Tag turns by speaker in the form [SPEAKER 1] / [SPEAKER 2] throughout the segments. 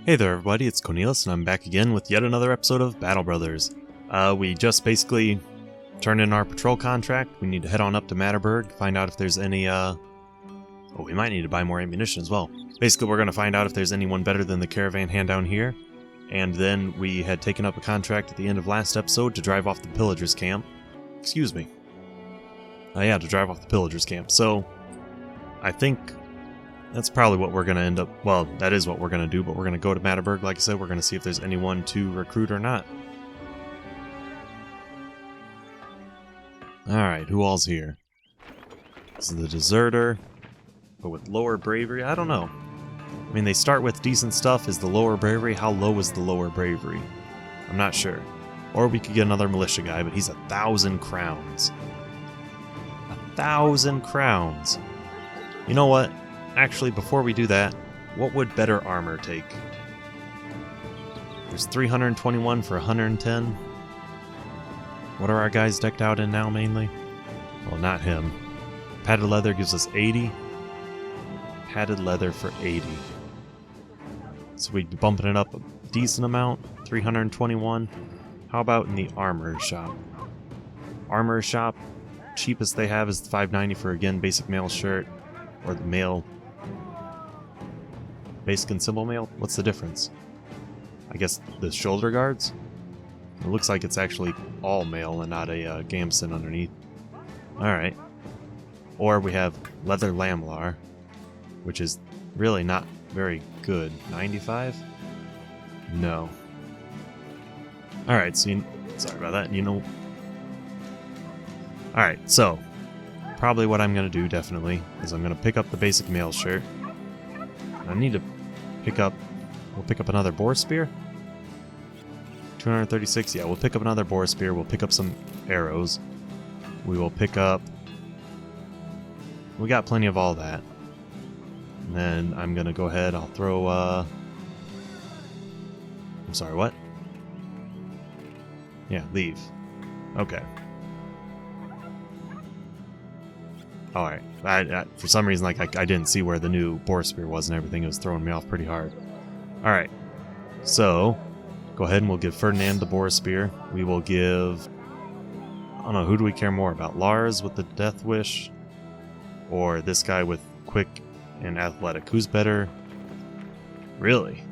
[SPEAKER 1] Hey there everybody, it's Kounelus and I'm back again with yet another episode of Battle Brothers. We just basically turned in our patrol contract. We need to head on up to Matterberg, find out if there's any, we might need to buy more ammunition as well. Basically, we're going to find out if there's anyone better than the caravan hand down here. And then we had taken up a contract at the end of last episode to drive off the pillagers camp. Excuse me. To drive off the pillagers camp. So, I think that's probably what we're going to end up... Well, that is what we're going to do, but we're going to go to Matterberg. Like I said, we're going to see if there's anyone to recruit or not. Alright, who all's here? This is the deserter, but with lower bravery? I don't know. I mean, they start with decent stuff. Is the lower bravery? How low is the lower bravery? I'm not sure. Or we could get another militia guy, but he's 1,000 crowns. 1,000 crowns. You know what? Actually, before we do that, what would better armor take? There's 321 for 110. What are our guys decked out in now, mainly? Well, not him. Padded leather gives us 80. Padded leather for 80. So we'd be bumping it up a decent amount. 321. How about in the armor shop? Armor shop, cheapest they have is 590 for, again, basic mail shirt. Or the mail... Basic and symbol mail? What's the difference? I guess the shoulder guards? It looks like it's actually all mail and not a gamson underneath. Alright. Or we have leather lamlar, which is really not very good. 95? No. Alright, so sorry about that. Alright, so probably what I'm going to do, definitely, is I'm going to pick up the basic mail shirt. I need to pick up... We'll pick up another boar spear? 236, yeah, we'll pick up another boar spear. We'll pick up some arrows. We will pick up... We got plenty of all that. And then I'm going to go ahead, I'll throw... I'm sorry, what? Yeah, leave. Okay. Alright, for some reason, like, I didn't see where the new boar spear was and everything. It was throwing me off pretty hard. Alright, so, go ahead and we'll give Ferdinand the boar spear. We will give... I don't know, who do we care more about? Lars with the death wish? Or this guy with quick and athletic? Who's better? Really?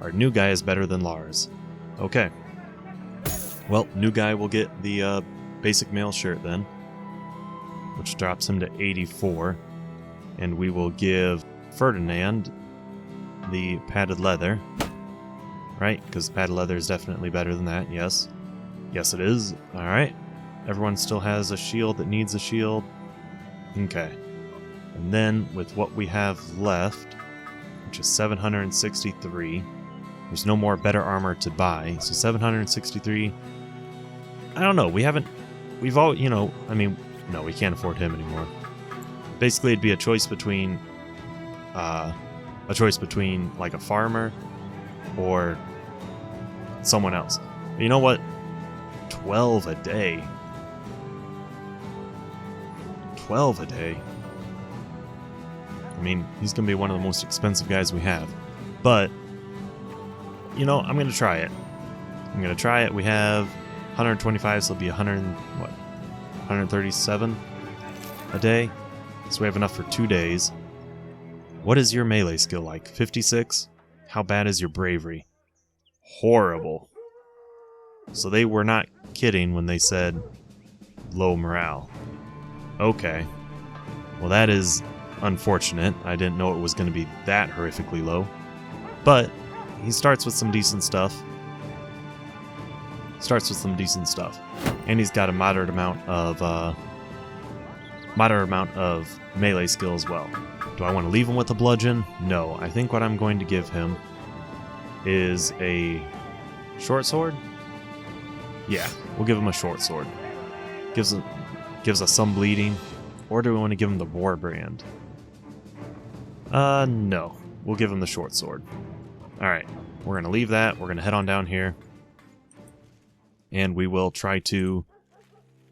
[SPEAKER 1] Our new guy is better than Lars. Okay. Well, new guy will get the basic mail shirt then, which drops him to 84. And we will give Ferdinand the padded leather. Right? Because padded leather is definitely better than that, yes. Yes, it is. Alright. Everyone still has a shield that needs a shield. Okay. And then, with what we have left, which is 763, there's no more better armor to buy. So 763... I don't know, we've all, I mean... No, we can't afford him anymore. Basically, it'd be a choice between, like a farmer or someone else. But you know what? 12 a day. 12 a day. I mean, he's gonna be one of the most expensive guys we have. But, I'm gonna try it. We have 125, so it'll be 137 a day. So we have enough for 2 days. What is your melee skill like? 56? How bad is your bravery? Horrible. So they were not kidding when they said low morale. Okay. Well, that is unfortunate. I didn't know it was going to be that horrifically low. But he starts with some decent stuff. And he's got a moderate amount of melee skill as well. Do I want to leave him with a bludgeon? No. I think what I'm going to give him is a short sword. Yeah, we'll give him a short sword. Gives us some bleeding. Or do we want to give him the war brand? No. We'll give him the short sword. Alright, we're going to leave that. We're going to head on down here. And we will try to...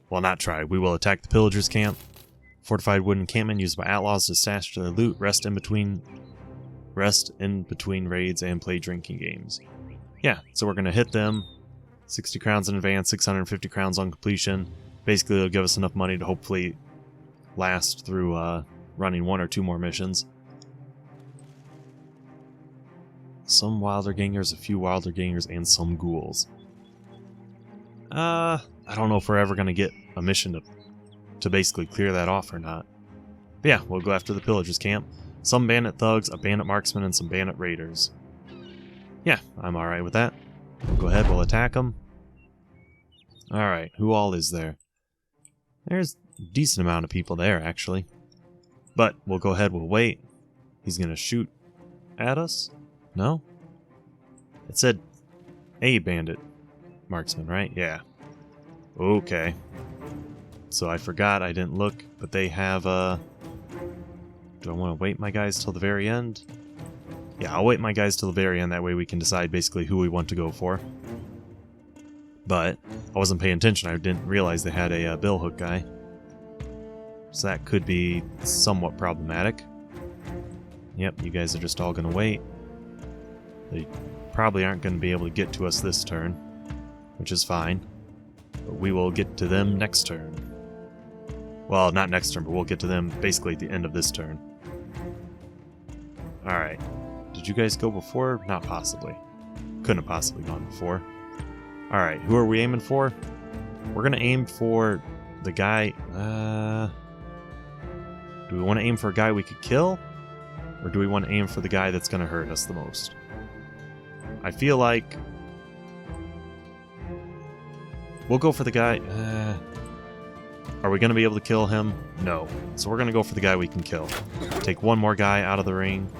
[SPEAKER 1] Well, not try. We will attack the pillagers' camp. Fortified wooden encampment used by outlaws to stash their loot. Rest rest in between raids and play drinking games. Yeah, so we're going to hit them. 60 crowns in advance, 650 crowns on completion. Basically, it'll give us enough money to hopefully last through running 1 or 2 more missions. Some wilder gangers, a few wilder gangers, and some ghouls. I don't know if we're ever going to get a mission to basically clear that off or not. But yeah, we'll go after the pillagers camp. Some bandit thugs, a bandit marksman, and some bandit raiders. Yeah, I'm alright with that. Go ahead, we'll attack them. Alright, who all is there? There's a decent amount of people there, actually. But we'll go ahead, we'll wait. He's going to shoot at us? No? It said a bandit marksman, right? Yeah. Okay. So I forgot, I didn't look, but they have, do I want to wait my guys till the very end? Yeah, I'll wait my guys till the very end, that way we can decide basically who we want to go for. But I wasn't paying attention, I didn't realize they had a billhook guy. So that could be somewhat problematic. Yep, you guys are just all going to wait. They probably aren't going to be able to get to us this turn, which is fine. But we will get to them next turn. Well, not next turn, but we'll get to them basically at the end of this turn. Alright. Did you guys go before? Not possibly. Couldn't have possibly gone before. Alright, who are we aiming for? We're going to aim for the guy... do we want to aim for a guy we could kill? Or do we want to aim for the guy that's going to hurt us the most? I feel like... we'll go for the guy... are we going to be able to kill him? No. So we're going to go for the guy we can kill. Take one more guy out of the ring.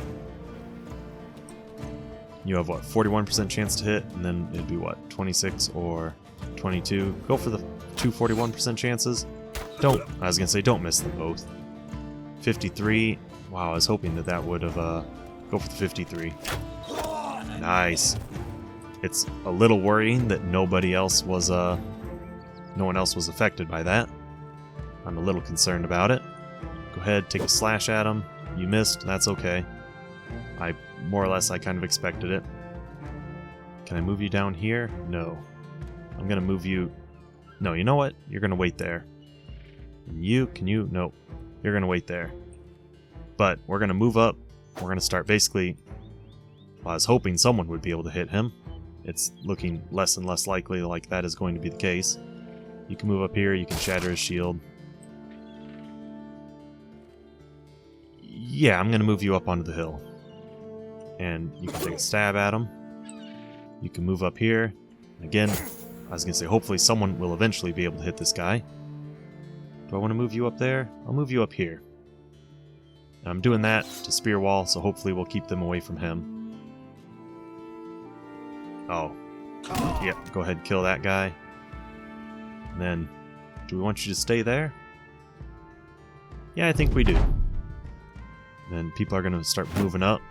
[SPEAKER 1] You have, what, 41% chance to hit? And then it'd be, what, 26 or 22? Go for the 2 41% chances. I was going to say, don't miss them both. 53. Wow, I was hoping that would have, go for the 53. Nice. It's a little worrying that no one else was affected by that. I'm a little concerned about it. Go ahead, take a slash at him. You missed, that's okay. More or less, I kind of expected it. Can I move you down here? No. I'm gonna move you... No, you know what? You're gonna wait there. And you? Nope. You're gonna wait there. But we're gonna move up. We're gonna start basically... Well, I was hoping someone would be able to hit him. It's looking less and less likely like that is going to be the case. You can move up here, you can shatter his shield. Yeah, I'm gonna move you up onto the hill. And you can take a stab at him. You can move up here. Again, I was going to say, hopefully someone will eventually be able to hit this guy. Do I want to move you up there? I'll move you up here. And I'm doing that to spear wall, so hopefully we'll keep them away from him. Oh. Yep, go ahead and kill that guy. And then, do we want you to stay there? Yeah, I think we do. And then people are going to start moving up.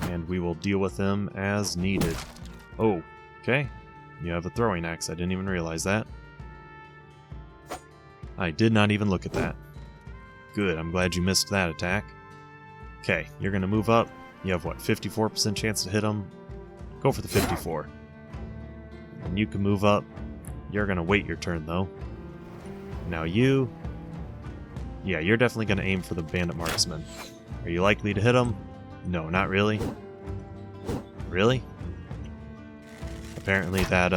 [SPEAKER 1] And we will deal with them as needed. Oh, okay. You have a throwing axe. I didn't even realize that. I did not even look at that. Good, I'm glad you missed that attack. Okay, you're going to move up. You have, what, 54% chance to hit them? Go for the 54. And you can move up. You're going to wait your turn, though. Now you... Yeah, you're definitely going to aim for the bandit marksman. Are you likely to hit him? No, not really. Really? Apparently that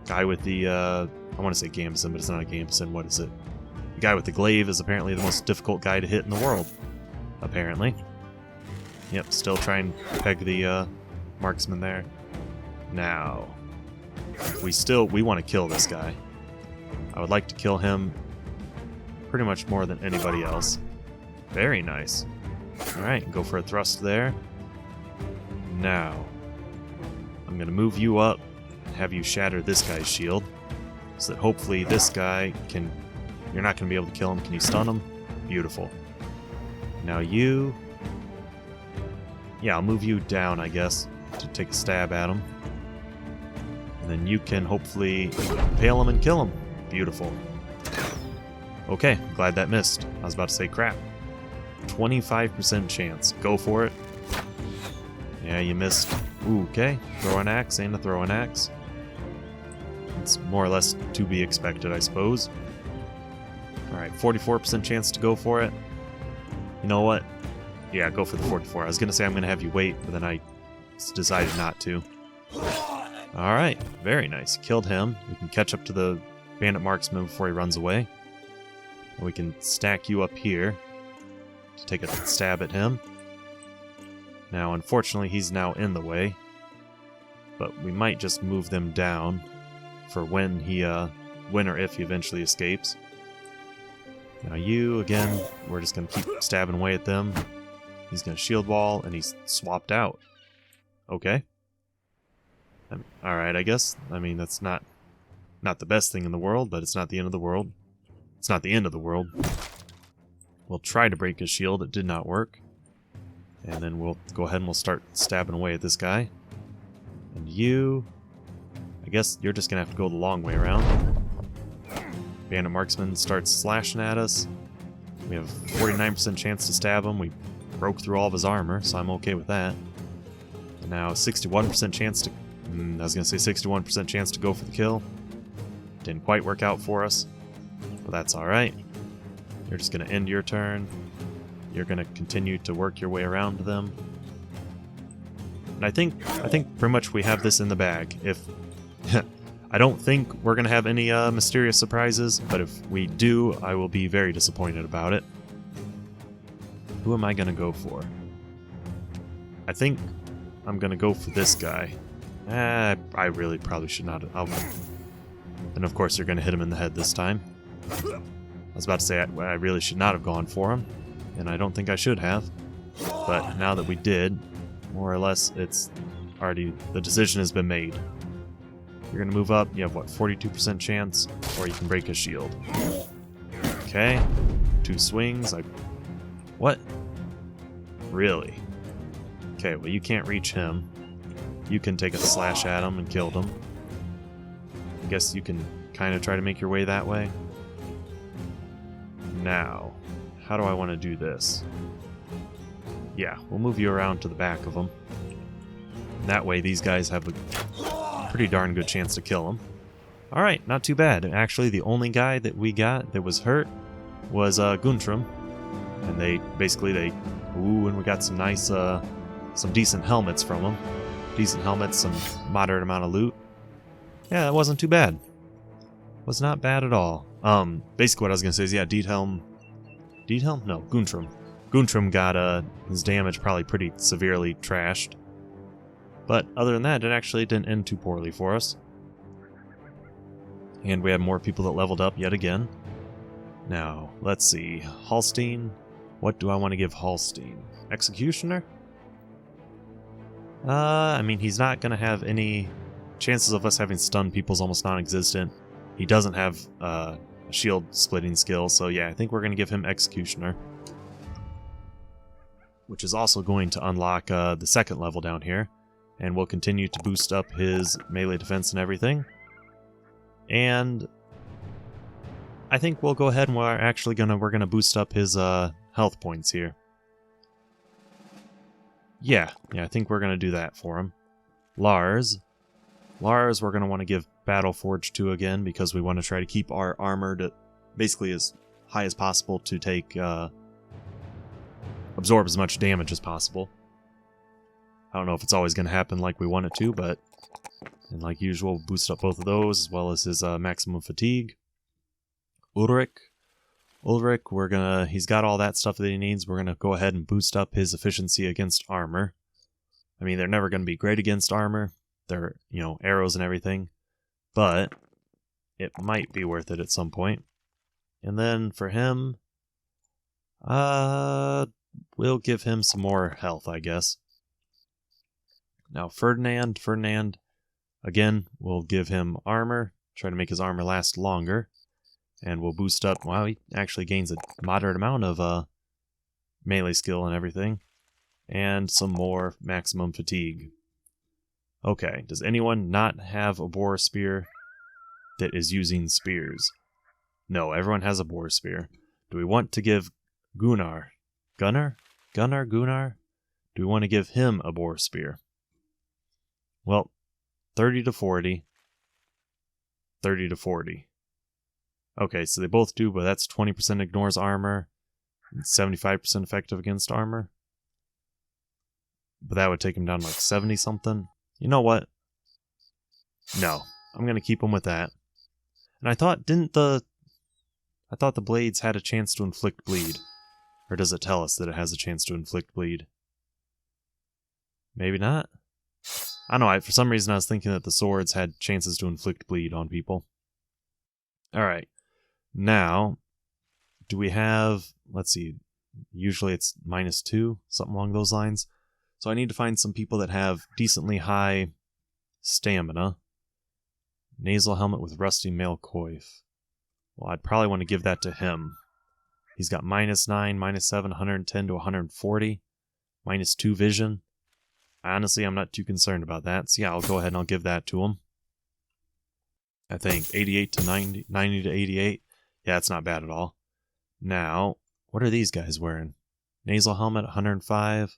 [SPEAKER 1] guy with the I want to say gambeson, but it's not a gambeson. What is it? The guy with the glaive is apparently the most difficult guy to hit in the world. Apparently. Yep, still trying to peg the marksman there. Now, we want to kill this guy. I would like to kill him pretty much more than anybody else. Very nice. Alright, go for a thrust there. Now, I'm going to move you up and have you shatter this guy's shield. So that hopefully this guy can... You're not going to be able to kill him. Can you stun him? Beautiful. Now you... Yeah, I'll move you down, I guess, to take a stab at him. And then you can hopefully impale him and kill him. Beautiful. Okay, glad that missed. I was about to say crap. 25% chance. Go for it. Yeah, you missed. Ooh, okay. Throw an axe and a throw an axe. It's more or less to be expected, I suppose. Alright, 44% chance to go for it. You know what? Yeah, go for the 44. I was going to say I'm going to have you wait, but then I decided not to. Alright, very nice. Killed him. We can catch up to the bandit marksman before he runs away. And we can stack you up here to take a stab at him. Now, unfortunately, he's now in the way. But we might just move them down for when he, when or if he eventually escapes. Now you, again, we're just going to keep stabbing away at them. He's going to shield wall, and he's swapped out. Okay. Alright, I guess. I mean, that's not the best thing in the world, but it's not the end of the world. It's not the end of the world. We'll try to break his shield. It did not work. And then we'll go ahead and we'll start stabbing away at this guy. And you... I guess you're just going to have to go the long way around. Bandit marksman starts slashing at us. We have 49% chance to stab him. We broke through all of his armor, so I'm okay with that. And now 61% chance to... I was going to say 61% chance to go for the kill. Didn't quite work out for us. But that's alright. You're just going to end your turn. You're going to continue to work your way around them. And I think pretty much we have this in the bag. If I don't think we're going to have any mysterious surprises, but if we do, I will be very disappointed about it. Who am I going to go for? I think I'm going to go for this guy. I really probably should not. And of course you're going to hit him in the head this time. I was about to say I really should not have gone for him, and I don't think I should have. But now that we did, more or less it's already, the decision has been made. You're going to move up, you have what, 42% chance, or you can break his shield. Okay, 2 swings, what? Really? Okay, well you can't reach him. You can take a slash at him and kill him. I guess you can kind of try to make your way that way. Now, how do I want to do this? Yeah, we'll move you around to the back of them. That way these guys have a pretty darn good chance to kill him. Alright, not too bad. Actually, the only guy that we got that was hurt was Guntram. And and we got some nice, some decent helmets from him. Decent helmets, some moderate amount of loot. Yeah, that wasn't too bad. Was not bad at all. Basically what I was gonna say is, yeah, Diethelm? No, Guntram. Guntram got his damage probably pretty severely trashed. But other than that, it actually didn't end too poorly for us. And we have more people that leveled up yet again. Now, let's see. Hallstein. What do I want to give Hallstein? Executioner? I mean, he's not going to have any... Chances of us having stunned people is almost non-existent. He doesn't have a shield splitting skill, so yeah, I think we're going to give him Executioner. Which is also going to unlock the second level down here. And we'll continue to boost up his melee defense and everything. And I think we'll go ahead and we're gonna boost up his health points here. Yeah, I think we're gonna do that for him. Lars, we're gonna want to give Battle Forge 2 again because we want to try to keep our armor to basically as high as possible to take absorb as much damage as possible. I don't know if it's always going to happen like we want it to, but and like usual, we'll boost up both of those as well as his maximum fatigue. Ulrich, he's got all that stuff that he needs. We're gonna go ahead and boost up his efficiency against armor. I mean, they're never gonna be great against armor. They're, arrows and everything, but it might be worth it at some point. And then for him, we'll give him some more health, I guess. Now Ferdinand, again, we'll give him armor, try to make his armor last longer, and we'll boost up, wow, he actually gains a moderate amount of melee skill and everything, and some more maximum fatigue. Okay, does anyone not have a boar spear that is using spears? No, everyone has a boar spear. Do we want to give Gunnar Gunnar? Gunnar? Do we want to give him a boar spear? Well, 30 to 40. 30 to 40. Okay, so they both do, but that's 20% ignores armor. And 75% effective against armor. But that would take him down to like 70 something. You know what? No. I'm going to keep him with that. And I thought, I thought the blades had a chance to inflict bleed. Or does it tell us that it has a chance to inflict bleed? Maybe not? I don't know, for some reason I was thinking that the swords had chances to inflict bleed on people. Alright. Now, do we have, let's see, usually it's -2, something along those lines. So I need to find some people that have decently high stamina. Nasal helmet with rusty mail coif. Well, I'd probably want to give that to him. He's got -9, -7, 110 to 140. -2 vision. Honestly, I'm not too concerned about that. So yeah, I'll go ahead and I'll give that to him. I think 88 to 90, 90 to 88. Yeah, that's not bad at all. Now, what are these guys wearing? Nasal helmet, 105.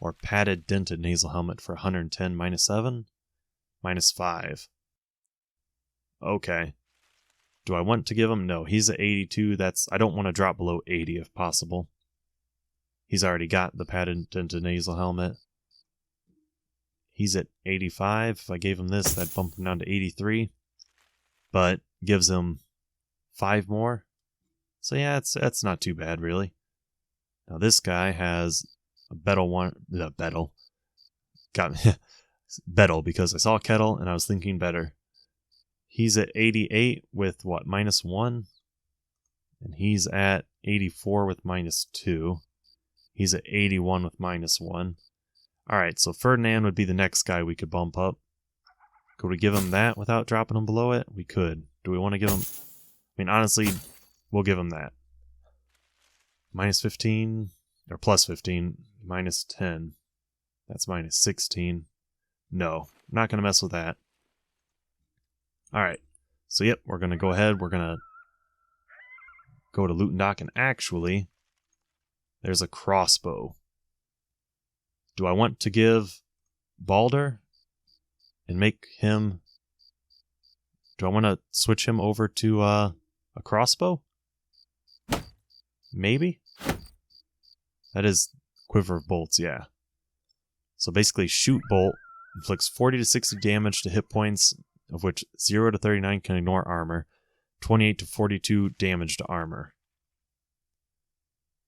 [SPEAKER 1] Or padded dented nasal helmet for 110, -7. -5. Okay. Do I want to give him? No, he's at 82. I don't want to drop below 80 if possible. He's already got the padded dented nasal helmet. He's at 85. If I gave him this, that'd bump him down to 83. But gives him 5 more. So yeah, that's not too bad, really. Now this guy has a Bettle one. Bettle. Got me. Bettle, because I saw Kettle and I was thinking better. He's at 88 with what, -1? And he's at 84 with -2. He's at 81 with -1. Alright, so Ferdinand would be the next guy we could bump up. Could we give him that without dropping him below it? We could. Do we want to give him... I mean, honestly, we'll give him that. -15, or +15, -10. That's -16. No, I'm not going to mess with that. Alright, so yep, we're going to go ahead, we're going to go to Loot Dock, and actually, there's a crossbow. Do I want to give Balder and make him... Do I want to switch him over to a crossbow? Maybe? That is Quiver of Bolts, yeah. So basically, Shoot Bolt inflicts 40 to 60 damage to hit points, of which 0 to 39 can ignore armor, 28 to 42 damage to armor.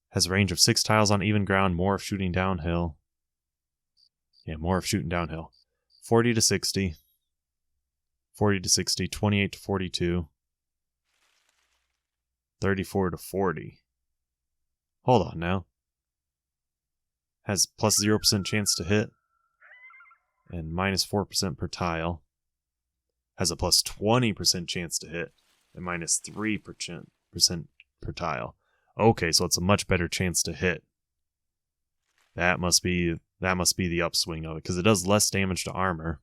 [SPEAKER 1] Has a range of 6 tiles on even ground, more if shooting downhill. Yeah, more if shooting downhill. 40 to 60. 40 to 60, 28 to 42. 34 to 40. Hold on now. Has plus 0% chance to hit. And -4% per tile. Has a plus 20% chance to hit. And -3% per tile. Okay, so it's a much better chance to hit. That must be the upswing of it, because it does less damage to armor.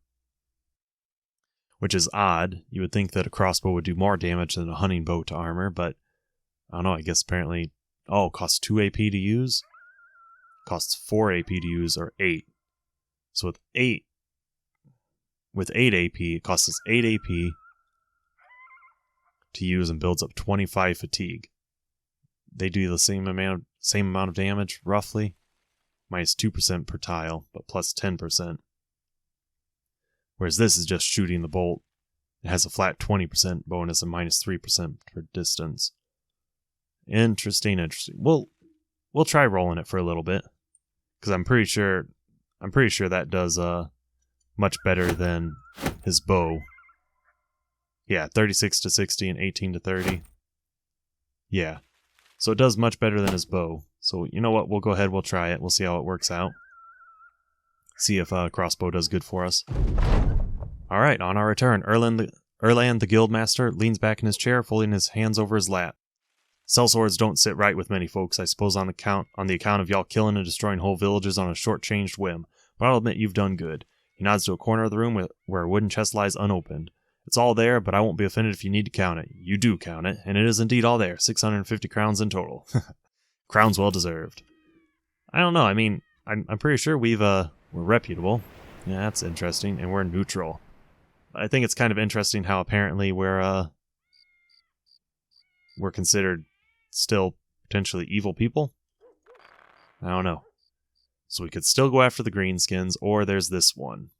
[SPEAKER 1] Which is odd. You would think that a crossbow would do more damage than a hunting bow to armor, but I don't know, I guess apparently... Oh, it costs 2 AP to use? Costs 4 AP to use, or 8. So with 8 AP, it costs us 8 AP to use and builds up 25 fatigue. They do the same amount of damage, roughly. -2% per tile, but plus 10%. Whereas this is just shooting the bolt. It has a flat 20% bonus and -3% for distance. Interesting. We'll try rolling it for a little bit, because I'm pretty sure that does much better than his bow. Yeah, 36 to 60 and 18 to 30. Yeah, so it does much better than his bow. So you know what? We'll go ahead. We'll try it. We'll see how it works out. See if crossbow does good for us. All right, on our return, Erland the Guildmaster leans back in his chair, folding his hands over his lap. Sellswords don't sit right with many folks, I suppose, on the account of y'all killing and destroying whole villages on a short-changed whim. But I'll admit you've done good. He nods to a corner of the room where a wooden chest lies unopened. It's all there, but I won't be offended if you need to count it. You do count it, and it is indeed all there. 650 crowns in total. Crowns well deserved. I don't know. I mean, I'm pretty sure we're reputable. Yeah, that's interesting. And we're neutral. I think it's kind of interesting how apparently we're considered still potentially evil people. I don't know. So we could still go after the greenskins, or there's this one.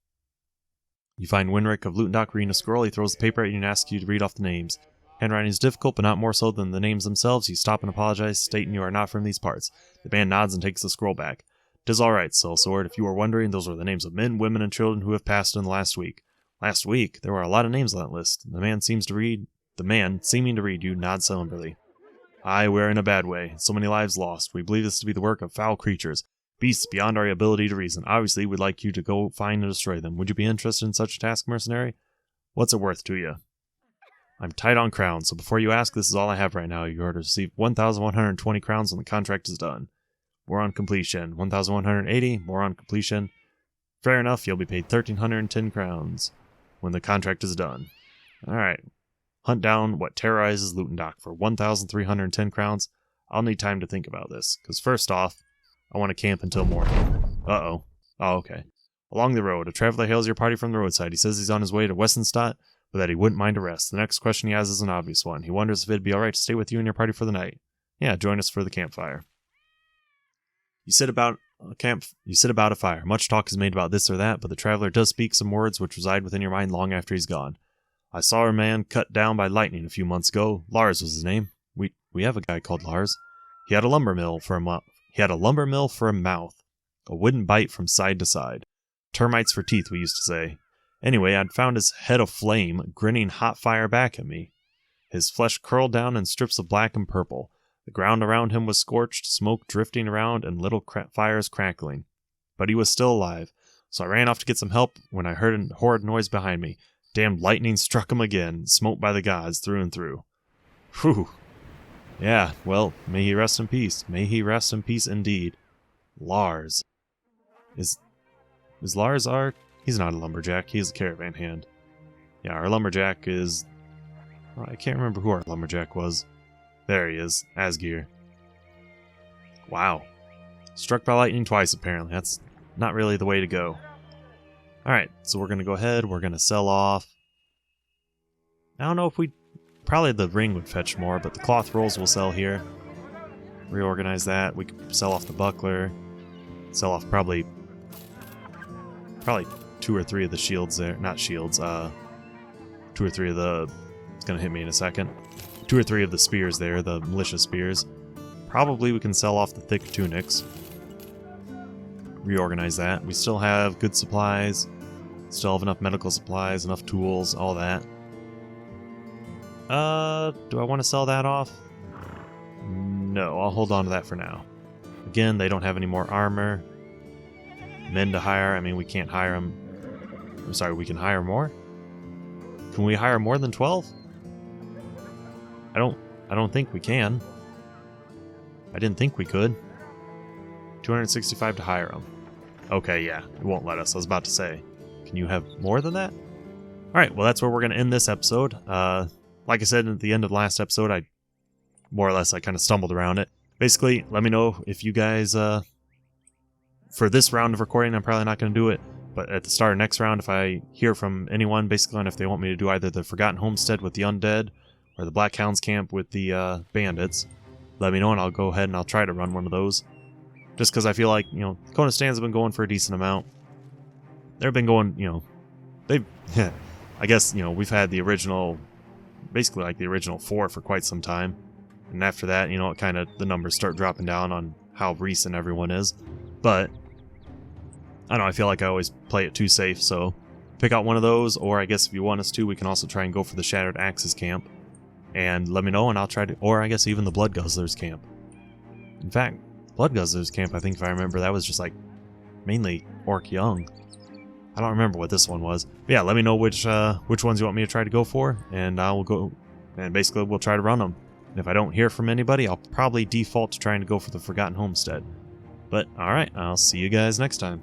[SPEAKER 1] You find Winrick of Lutendock reading a scroll. He throws the paper at you and asks you to read off the names. Handwriting is difficult, but not more so than the names themselves. You stop and apologize, stating you are not from these parts. The man nods and takes the scroll back. "'Tis all right, Sellsword. If you were wondering, those are the names of men, women, and children who have passed in the last week." "Last week? There were a lot of names on that list." The man, seeming to read you, nods somberly. "Aye, we're in a bad way. So many lives lost. We believe this to be the work of foul creatures. Beasts beyond our ability to reason. Obviously, we'd like you to go find and destroy them. Would you be interested in such a task, mercenary? What's it worth to you?" "I'm tight on crowns, so before you ask, this is all I have right now. You are to receive 1,120 crowns when the contract is done. More on completion. 1,180, more on completion. Fair enough, you'll be paid 1,310 crowns when the contract is done. Alright. Hunt down what terrorizes Lutendock for 1,310 crowns. I'll need time to think about this, because first off, I want to camp until morning." Uh-oh. Oh, okay. "Along the road, a traveler hails your party from the roadside. He says he's on his way to Westenstadt, but that he wouldn't mind a rest. The next question he has is an obvious one. He wonders if it'd be alright to stay with you and your party for the night. Yeah, join us for the campfire. You sit about a fire. Much talk is made about this or that, but the traveler does speak some words which reside within your mind long after he's gone. I saw a man cut down by lightning a few months ago. Lars was his name. We have a guy called Lars. He had a lumber mill for a mouth. A wooden bite from side to side. Termites for teeth, we used to say. Anyway, I'd found his head aflame, grinning hot fire back at me. His flesh curled down in strips of black and purple. The ground around him was scorched, smoke drifting around, and little fires crackling. But he was still alive, so I ran off to get some help when I heard a horrid noise behind me. Damned lightning struck him again, smote by the gods through and through. Whew. Yeah, well, may he rest in peace. May he rest in peace indeed. Lars. Is Lars our... He's not a lumberjack, he's a caravan hand. Yeah, our lumberjack is... Well, I can't remember who our lumberjack was. There he is, Asgeir. Wow. Struck by lightning twice, apparently. That's not really the way to go. Alright, so we're going to go ahead, we're going to sell off. I don't know if we... Probably the ring would fetch more, but the cloth rolls we'll sell here. Reorganize that. We could sell off the buckler. Sell off probably 2 or 3 of the shields there. Not shields, 2 or 3 of the... It's going to hit me in a second. 2 or 3 of the spears there, the militia spears. Probably we can sell off the thick tunics. Reorganize that. We still have good supplies. Still have enough medical supplies, enough tools, all that. Do I want to sell that off? No, I'll hold on to that for now. Again, they don't have any more armor. Men to hire. I mean, we can't hire them. I'm sorry, we can hire more? Can we hire more than 12? I don't think we can. I didn't think we could. 265 to hire them. Okay, yeah, it won't let us. I was about to say. Can you have more than that? Alright, well that's where we're going to end this episode. Like I said at the end of the last episode, I kind of stumbled around it. Basically, let me know if you guys, for this round of recording, I'm probably not going to do it, but at the start of next round, if I hear from anyone, basically, on if they want me to do either the Forgotten Homestead with the Undead, or the Black Hounds Camp with the bandits, let me know and I'll go ahead and I'll try to run one of those. Just because I feel like, Kounistans have been going for a decent amount. They've been going, they've, I guess, we've had the original, basically like the original 4 for quite some time. And after that, it kind of, the numbers start dropping down on how recent everyone is. But, I don't know, I feel like I always play it too safe, so pick out one of those, or I guess if you want us to, we can also try and go for the Shattered Axes camp. And let me know and I'll try to, or I guess even the Blood Guzzlers camp. In fact, Blood Guzzlers camp, I think if I remember, that was just like, mainly Orc Young. I don't remember what this one was. But yeah, let me know which ones you want me to try to go for, and I will go, and basically we'll try to run them. And if I don't hear from anybody, I'll probably default to trying to go for the Forgotten Homestead. But alright, I'll see you guys next time.